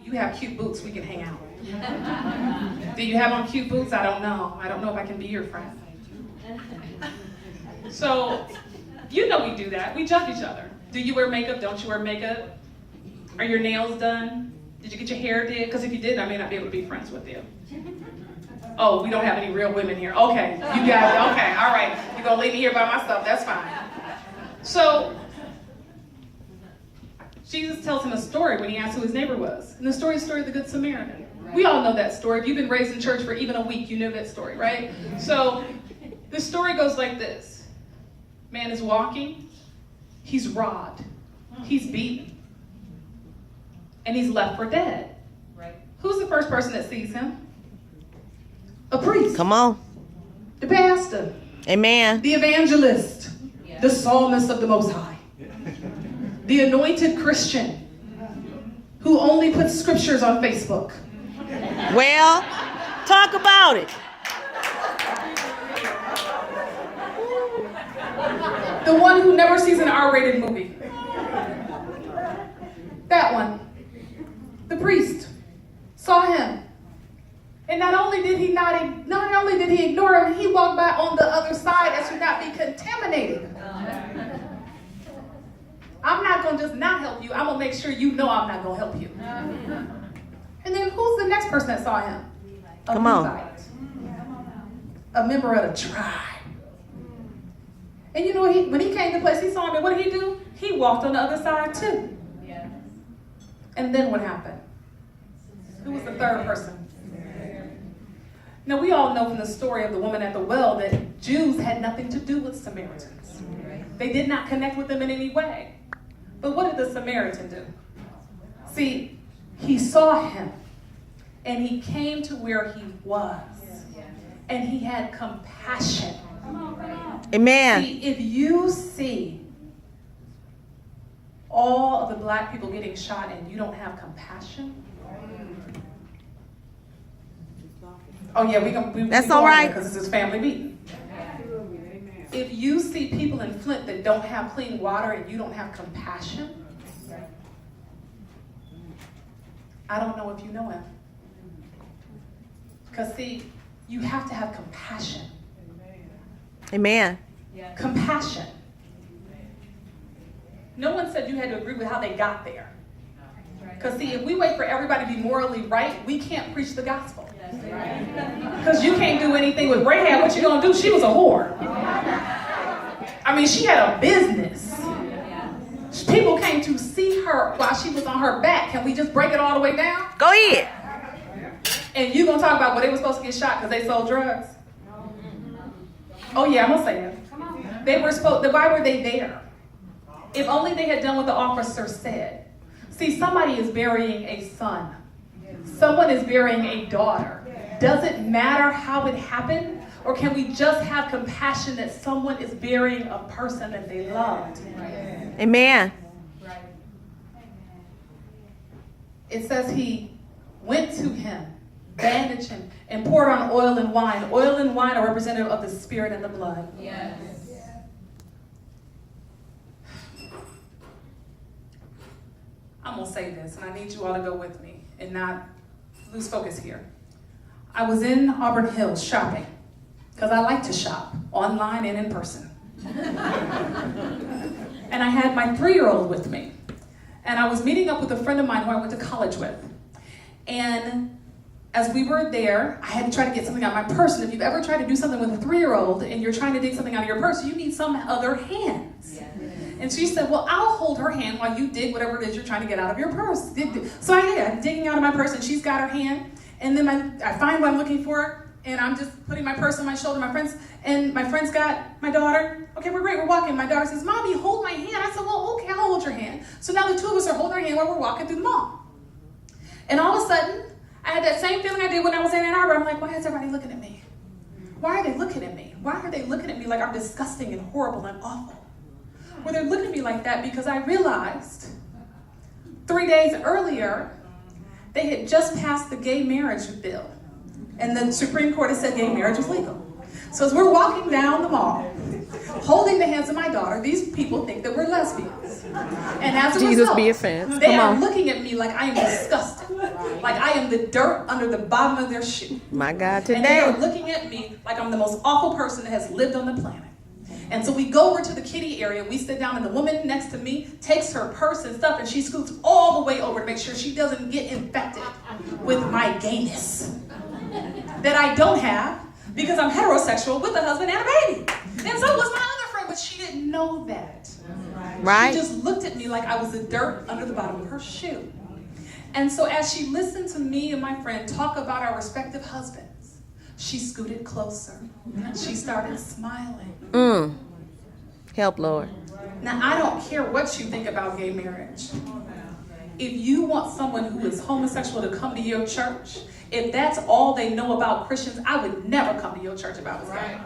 You have cute boots, we can hang out. Do you have on cute boots? I don't know. I don't know if I can be your friend. So, you know we do that. We judge each other. Do you wear makeup? Don't you wear makeup? Are your nails done? Did you get your hair did? Because if you didn't, I may not be able to be friends with you. Oh, we don't have any real women here. Okay, you guys, okay, all right. You're going to leave me here by myself. That's fine. So, Jesus tells him a story when he asks who his neighbor was. And the story is the story of the Good Samaritan. We all know that story. If you've been raised in church for even a week, you know that story, right? So, the story goes like this. Man is walking. He's robbed. He's beaten. And he's left for dead. Right. Who's the first person that sees him? A priest. Come on. The pastor. Amen. The evangelist. Yeah. The psalmist of the Most High. The anointed Christian who only puts scriptures on Facebook. Well, talk about it. The one who never sees an R-rated movie. That one. The priest saw him. And not only did he ignore him, he walked by on the other side as to not be contaminated. I'm not going to just not help you. I'm going to make sure you know I'm not going to help you. And then who's the next person that saw him? Come on. Levite. A member of the tribe. And you know, when he came to the place, he saw him, and what did he do? He walked on the other side too. And then what happened? Who was the third person? Now, we all know from the story of the woman at the well that Jews had nothing to do with Samaritans. They did not connect with them in any way. But what did the Samaritan do? See, he saw him, and he came to where he was, and he had compassion. Amen. See, if you see all of the black people getting shot and you don't have compassion, oh yeah, that's all right, because this is family meeting. If you see people in Flint that don't have clean water and you don't have compassion, I don't know if you know him. Because see, you have to have compassion. Amen. Compassion. No one said you had to agree with how they got there. Because see, if we wait for everybody to be morally right, we can't preach the gospel. Because you can't do anything with Rahab. What you gonna do? She was a whore. I mean, she had a business. People came to see her while she was on her back. Can we just break it all the way down? Go ahead. And you gonna talk about well, they were supposed to get shot because they sold drugs? Oh yeah, I'm gonna say it. They were supposed. Why were they there? If only they had done what the officer said. See, somebody is burying a son. Someone is burying a daughter. Does it matter how it happened? Or can we just have compassion that someone is burying a person that they loved? Amen. It says he went to him, bandaged him, and poured on oil and wine. Oil and wine are representative of the spirit and the blood. Yes. I'm going to say this, and I need you all to go with me and not lose focus here. I was in Auburn Hills shopping, because I like to shop, online and in person. And I had my 3-year-old with me. And I was meeting up with a friend of mine who I went to college with. And as we were there, I had to try to get something out of my purse. And if you've ever tried to do something with a 3-year-old and you're trying to dig something out of your purse, you need some other hands. Yeah. And she said, well, I'll hold her hand while you dig whatever it is you're trying to get out of your purse. So I'm digging out of my purse, and she's got her hand. And then I find what I'm looking for, and I'm just putting my purse on my shoulder. My friend's got my daughter. Okay, we're great, we're walking. My daughter says, Mommy, hold my hand. I said, well, okay, I'll hold your hand. So now the two of us are holding our hand while we're walking through the mall. And all of a sudden, I had that same feeling I did when I was in Ann Arbor. I'm like, why is everybody looking at me? Why are they looking at me? Why are they looking at me like I'm disgusting and horrible and awful? Well, they're looking at me like that because I realized 3 days earlier, they had just passed the gay marriage bill. And the Supreme Court had said gay marriage was legal. So as we're walking down the mall, holding the hands of my daughter, these people think that we're lesbians. And as a Jesus result, be offense. they Come are on. looking at me like I am disgusting. Like I am the dirt under the bottom of their shoe. My God, And they are today. looking at me like I'm the most awful person that has lived on the planet. And so we go over to the kiddie area, we sit down, and the woman next to me takes her purse and stuff, and she scoots all the way over to make sure she doesn't get infected with my gayness that I don't have because I'm heterosexual with a husband and a baby. And so was my other friend, but she didn't know that. Right? She just looked at me like I was the dirt under the bottom of her shoe. And so as she listened to me and my friend talk about our respective husbands, she scooted closer. She started smiling. Help, Lord. Now, I don't care what you think about gay marriage. If you want someone who is homosexual to come to your church, if that's all they know about Christians, I would never come to your church if I was gay.